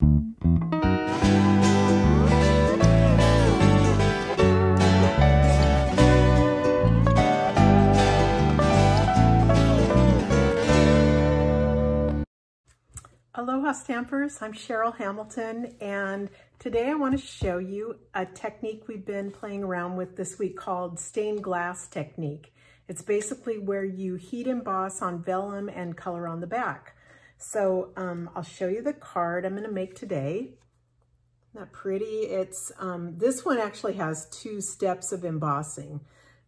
Aloha Stampers, I'm Cheryl Hamilton, and today I want to show you a technique we've been playing around with this week called stained glass technique. It's basically where you heat emboss on vellum and color on the back. So I'll show you the card I'm going to make today. Isn't that pretty? It's this one actually has 2 steps of embossing,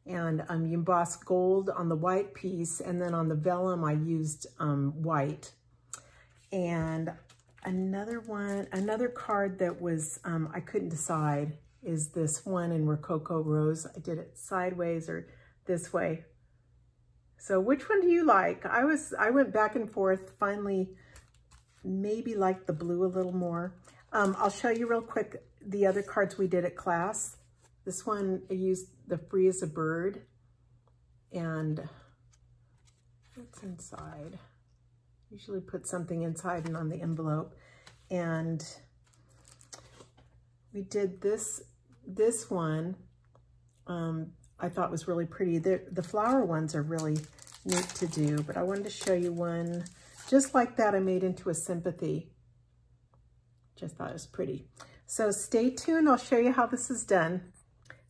and you emboss gold on the white piece, and then on the vellum I used white. And another card that was, I couldn't decide, is this one in Rococo Rose. I did it sideways or this way. So which one do you like? I went back and forth, finally maybe liked the blue a little more. I'll show you real quick the other cards we did at class. This one, I used the Free as a Bird, and what's inside? Usually put something inside and on the envelope. And we did this one, I thought was really pretty. The flower ones are really neat to do, but I wanted to show you one just like that I made into a sympathy. Just thought it was pretty. So stay tuned, I'll show you how this is done.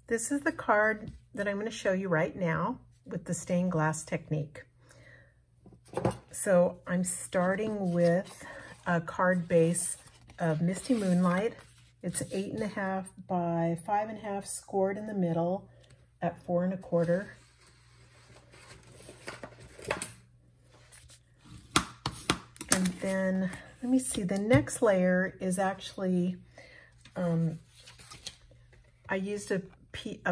This is the card that I'm going to show you right now with the stained glass technique. So I'm starting with a card base of Misty Moonlight. It's 8.5 by 5.5, scored in the middle at 4 1/4. And then, let me see, the next layer is actually, I used a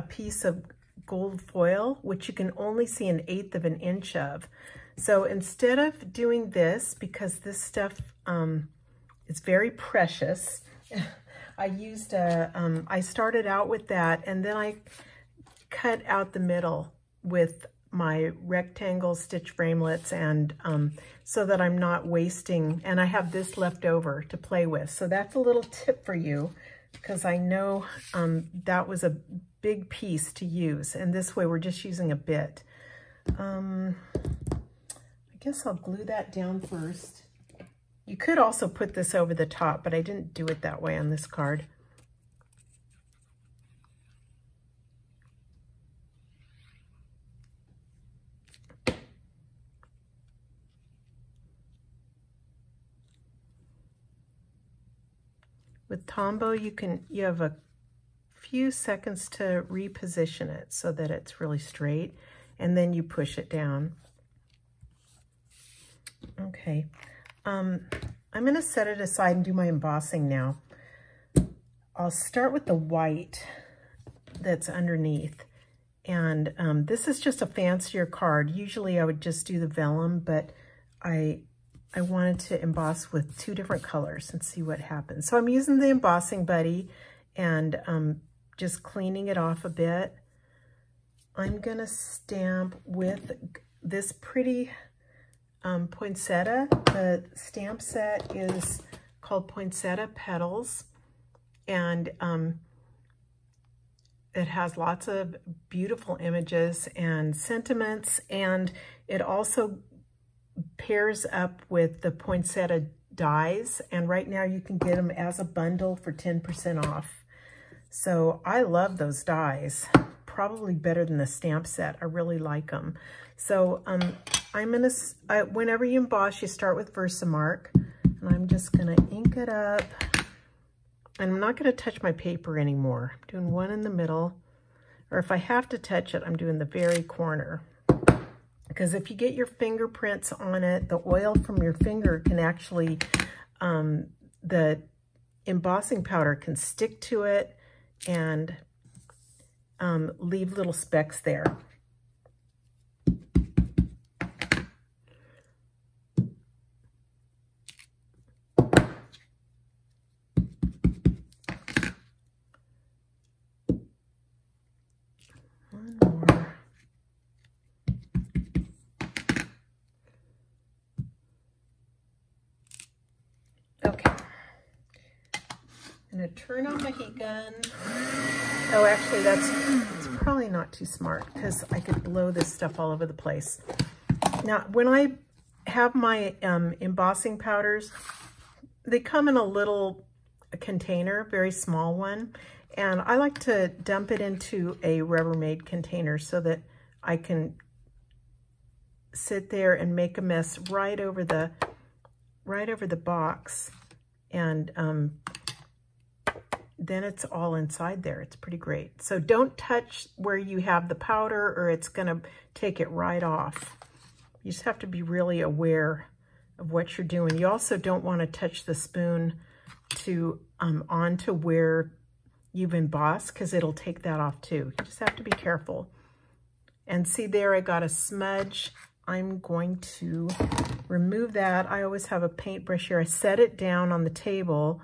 piece of gold foil, which you can only see 1/8 of an inch of. So instead of doing this, because this stuff is very precious, I used I started out with that, and then I cut out the middle with my rectangle stitch framelits, and so that I'm not wasting, and I have this left over to play with. So that's a little tip for you, because I know that was a big piece to use, and this way we're just using a bit. I guess I'll glue that down first. You could also put this over the top, but I didn't do it that way on this card. With Tombow, you have a few seconds to reposition it so that it's really straight, and then you push it down. Okay, I'm going to set it aside and do my embossing now. I'll start with the white that's underneath, and this is just a fancier card. Usually I would just do the vellum, but I wanted to emboss with 2 different colors and see what happens. So I'm using the embossing buddy and just cleaning it off a bit. I'm going to stamp with this pretty poinsettia. The stamp set is called Poinsettia Petals, and it has lots of beautiful images and sentiments, and it also pairs up with the poinsettia dies, and right now you can get them as a bundle for 10% off. So I love those dies, probably better than the stamp set. I really like them. So I'm gonna, whenever you emboss, you start with Versamark, and I'm just gonna ink it up. And I'm not gonna touch my paper anymore. I'm doing one in the middle, or if I have to touch it, I'm doing the very corner. Because if you get your fingerprints on it, the oil from your finger can actually, the embossing powder can stick to it and leave little specks there. One more. Okay. gonna turn on my heat gun. Oh, actually it's probably not too smart because I could blow this stuff all over the place. Now, when I have my embossing powders, they come in a little container, very small one, and I like to dump it into a Rubbermaid container so that I can sit there and make a mess right over the box, and then it's all inside there. It's pretty great. So don't touch where you have the powder or it's gonna take it right off. You just have to be really aware of what you're doing. You also don't want to touch the spoon to onto where you've embossed because it'll take that off too. You just have to be careful. And see there, I got a smudge. I'm going to remove that. I always have a paintbrush here. I set it down on the table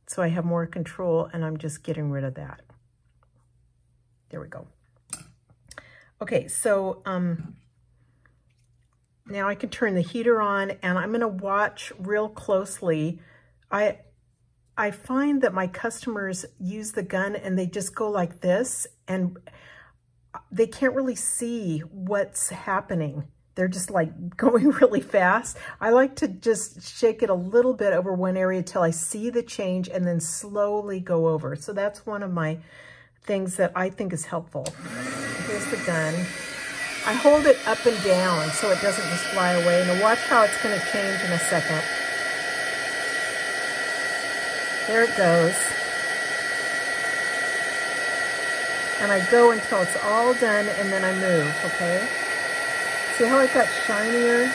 so I have more control, and I'm just getting rid of that. There we go. Okay, so now I can turn the heater on, and I'm gonna watch real closely. I find that my customers use the gun and they just go like this, and they can't really see what's happening. They're just like going really fast. I like to just shake it a little bit over one area till I see the change and then slowly go over. So that's one of my things that I think is helpful. Here's the gun. I hold it up and down so it doesn't just fly away. Now watch how it's gonna change in a second. There it goes. And I go until it's all done and then I move, okay? See how it got shinier?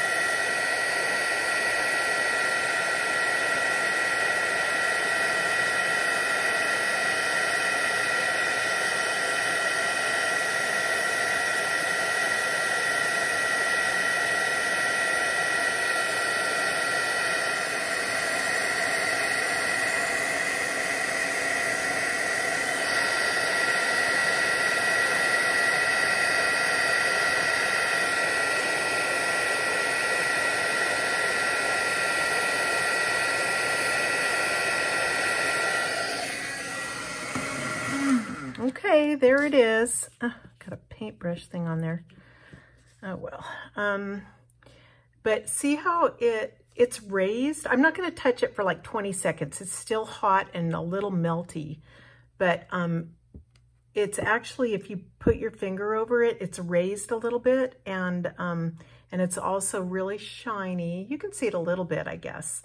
Okay, there it is. Got a paintbrush thing on there. Oh well. But see how it's raised? I'm not going to touch it for like 20 seconds. It's still hot and a little melty. But it's actually, if you put your finger over it, it's raised a little bit, and it's also really shiny. You can see it a little bit, I guess.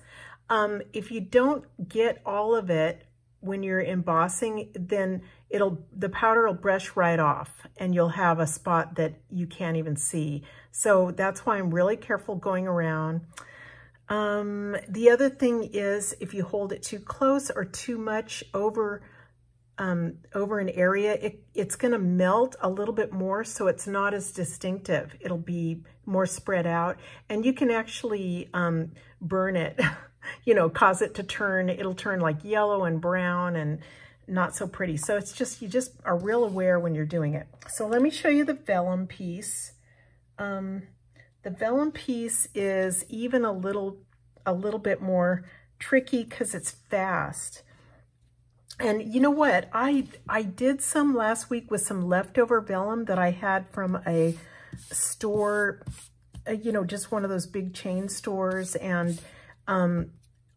If you don't get all of it when you're embossing, then the powder will brush right off and you'll have a spot that you can't even see. So that's why I'm really careful going around. The other thing is if you hold it too close or too much over an area, it's gonna melt a little bit more, so it's not as distinctive. It'll be more spread out, and you can actually burn it. You know, cause it to turn, it'll turn like yellow and brown and not so pretty. So it's just, you just are real aware when you're doing it. So let me show you the vellum piece. The vellum piece is even a little bit more tricky because it's fast. And you know what? I did some last week with some leftover vellum that I had from a store, you know, just one of those big chain stores, and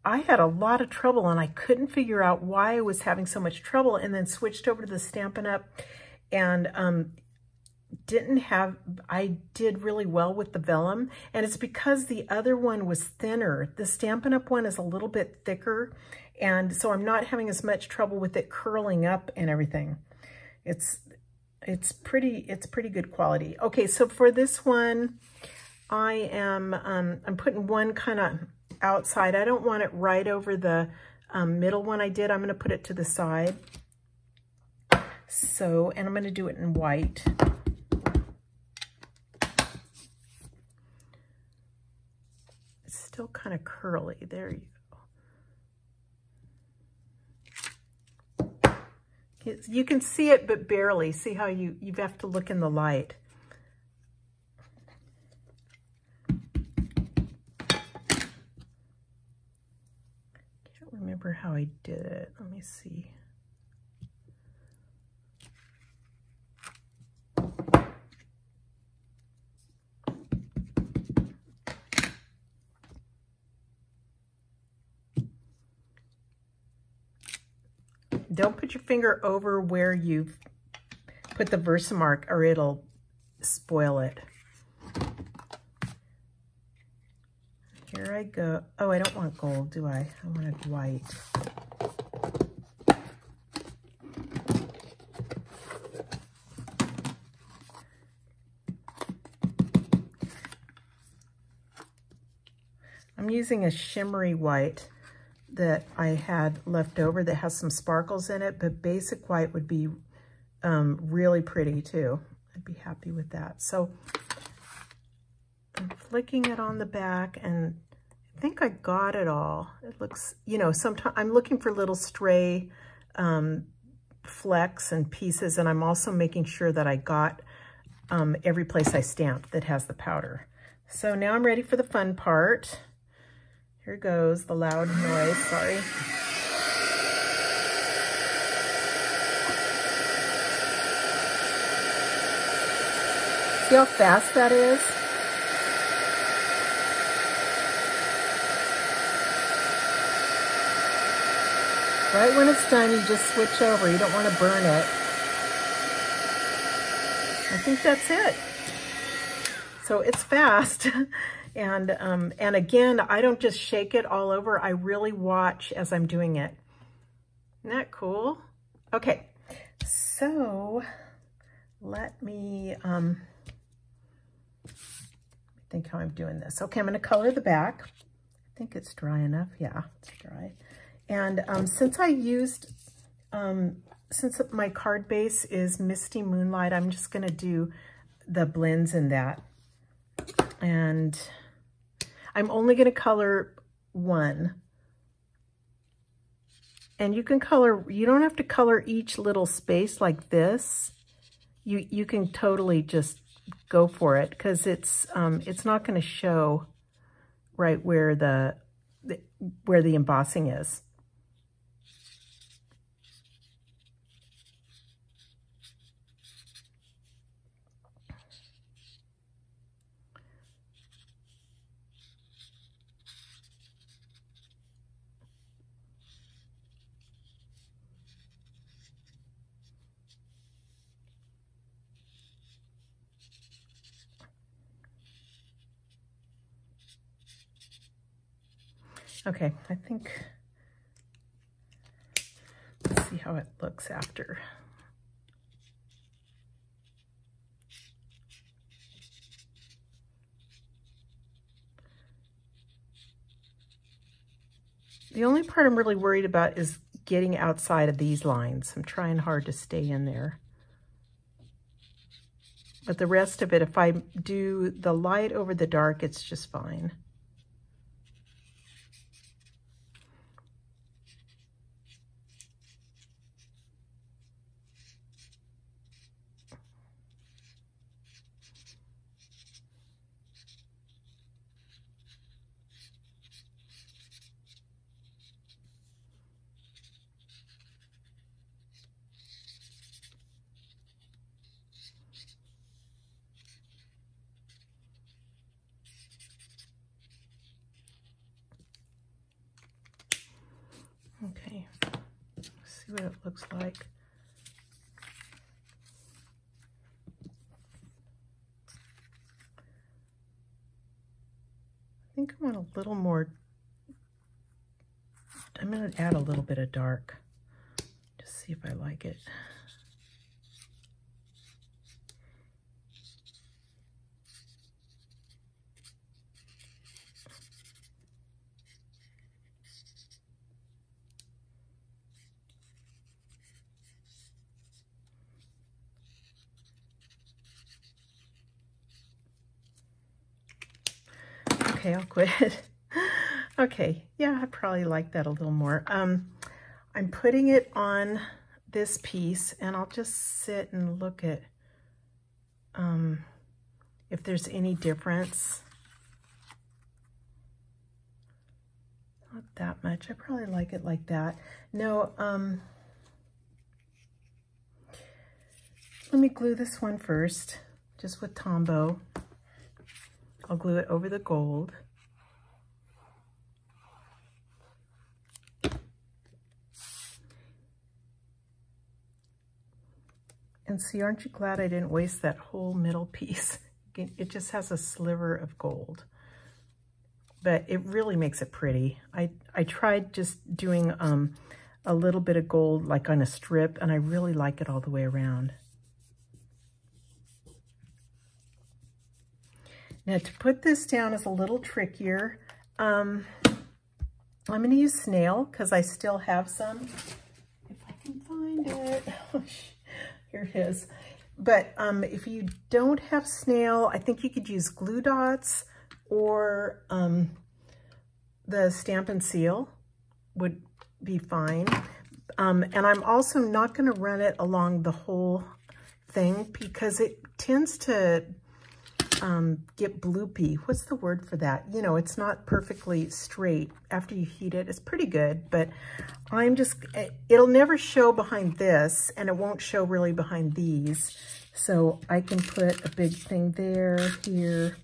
I had a lot of trouble and I couldn't figure out why I was having so much trouble, and then switched over to the Stampin' Up! And I did really well with the vellum, and it's because the other one was thinner. The Stampin' Up! One is a little bit thicker, and so I'm not having as much trouble with it curling up and everything. It's pretty good quality. Okay, so for this one, I'm putting one kind of outside. I don't want it right over the middle one I did. I'm going to put it to the side. So, and I'm going to do it in white. It's still kind of curly. There you go. You can see it, but barely. See how you have to look in the light. Remember how I did it. Let me see. Don't put your finger over where you've put the Versamark or it'll spoil it. Here I go. Oh, I don't want gold, do I? I wanted white. I'm using a shimmery white that I had left over that has some sparkles in it, but basic white would be really pretty too. I'd be happy with that. So I'm flicking it on the back and I think I got it all. It looks, you know, sometimes I'm looking for little stray flecks and pieces, and I'm also making sure that I got every place I stamped that has the powder. So now I'm ready for the fun part. Here goes the loud noise, sorry. See how fast that is? Right when it's done, you just switch over. You don't want to burn it. I think that's it. So it's fast. And again, I don't just shake it all over. I really watch as I'm doing it. Isn't that cool? Okay, so let me think how I'm doing this. Okay, I'm going to color the back. I think it's dry enough. Yeah, it's dry. And since I used, since my card base is Misty Moonlight, I'm just going to do the blends in that. And I'm only going to color one. And you can color, you don't have to color each little space like this. You can totally just go for it because it's not going to show right where the embossing is. Okay, I think, let's see how it looks after. The only part I'm really worried about is getting outside of these lines. I'm trying hard to stay in there. But the rest of it, if I do the light over the dark, it's just fine. Okay, let's see what it looks like. I think I want a little more, I'm going to add a little bit of dark, just see if I like it. Okay, I'll quit. Okay, yeah, I probably like that a little more. I'm putting it on this piece, and I'll just sit and look at if there's any difference. Not that much. I probably like it like that. No, let me glue this one first, just with Tombow. I'll glue it over the gold. And see, aren't you glad I didn't waste that whole middle piece? It just has a sliver of gold, but it really makes it pretty. I tried just doing a little bit of gold like on a strip, and I really like it all the way around. Now to put this down is a little trickier. I'm going to use snail because I still have some. If I can find it. Here it is. But if you don't have snail, I think you could use glue dots, or the Stampin' Seal would be fine. And I'm also not going to run it along the whole thing because it tends to get bloopy. What's the word for that? You know, it's not perfectly straight after you heat it. It's pretty good, but it'll never show behind this, and it won't show really behind these. So I can put a big thing there, here,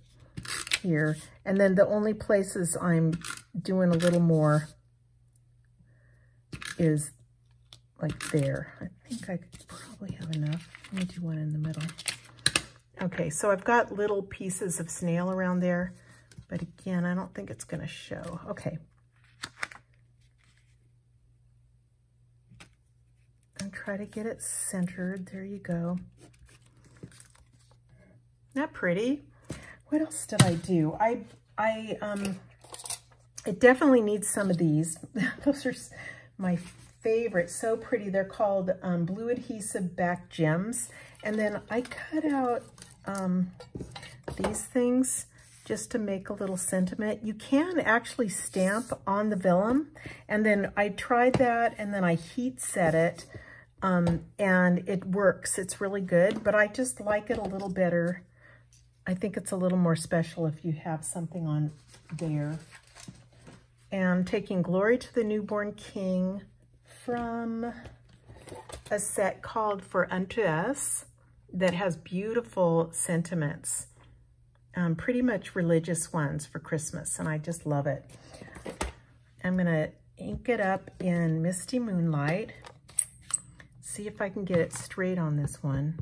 here. And then the only places I'm doing a little more is like there. I think I could probably have enough. Let me do one in the middle. Okay, so I've got little pieces of snail around there, but again, I don't think it's going to show. Okay. And try to get it centered. There you go. Not pretty. What else did I do? It definitely needs some of these. Those are my favorite. So pretty. They're called Blue Adhesive Back Gems. And then I cut out these things just to make a little sentiment. You can actually stamp on the vellum, and then I tried that, and then I heat set it, and it works. It's really good, but I just like it a little better. I think it's a little more special if you have something on there. And taking Glory to the Newborn King from a set called For Unto Us that has beautiful sentiments, pretty much religious ones for Christmas, and I just love it. I'm gonna ink it up in Misty Moonlight. See if I can get it straight on this one.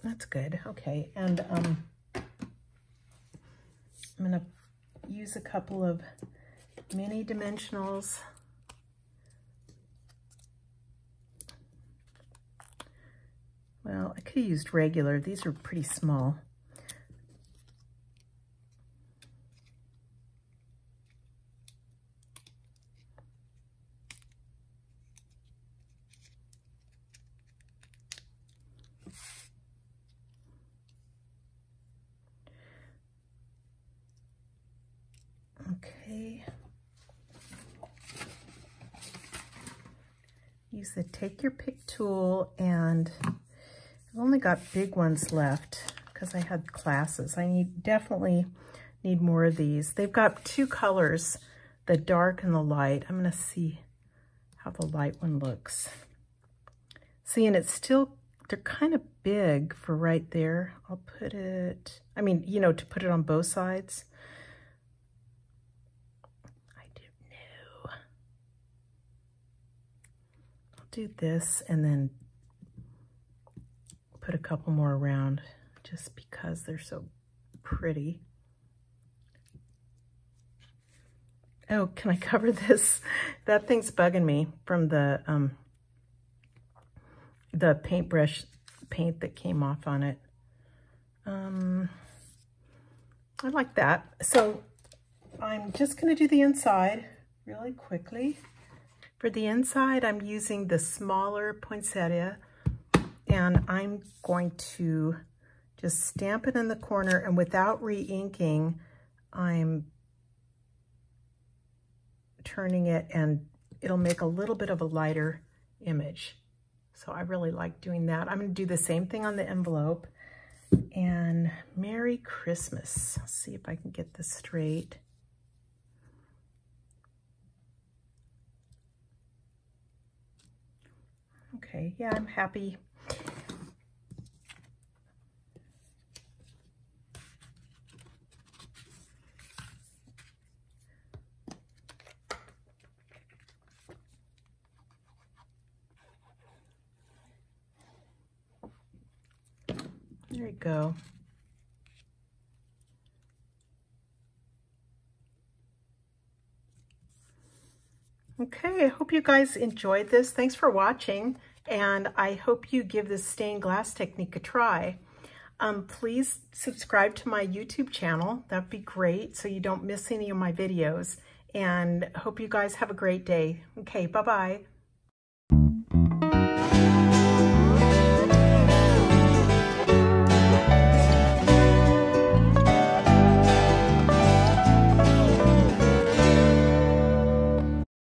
That's good. Okay, and I'm gonna use a couple of mini dimensionals. Well, I could have used regular. These are pretty small. Okay. Use the Take Your Pick tool, and I've only got big ones left because I had classes. I definitely need more of these. They've got two colors, the dark and the light. I'm going to see how the light one looks. See, and it's still, they're kind of big for right there. I'll put it, I mean, you know, to put it on both sides. Do this and then put a couple more around just because they're so pretty. Oh, can I cover this? That thing's bugging me from the paintbrush paint that came off on it. I like that. So I'm just going to do the inside really quickly. For the inside, I'm using the smaller poinsettia, and I'm going to just stamp it in the corner, and without re-inking, I'm turning it, and it'll make a little bit of a lighter image. So I really like doing that. I'm going to do the same thing on the envelope. And Merry Christmas. Let's see if I can get this straight. Okay, yeah, I'm happy. There you go. Okay, I hope you guys enjoyed this. Thanks for watching, and I hope you give this stained glass technique a try. Please subscribe to my YouTube channel. That'd be great so you don't miss any of my videos. And hope you guys have a great day. Okay, bye-bye.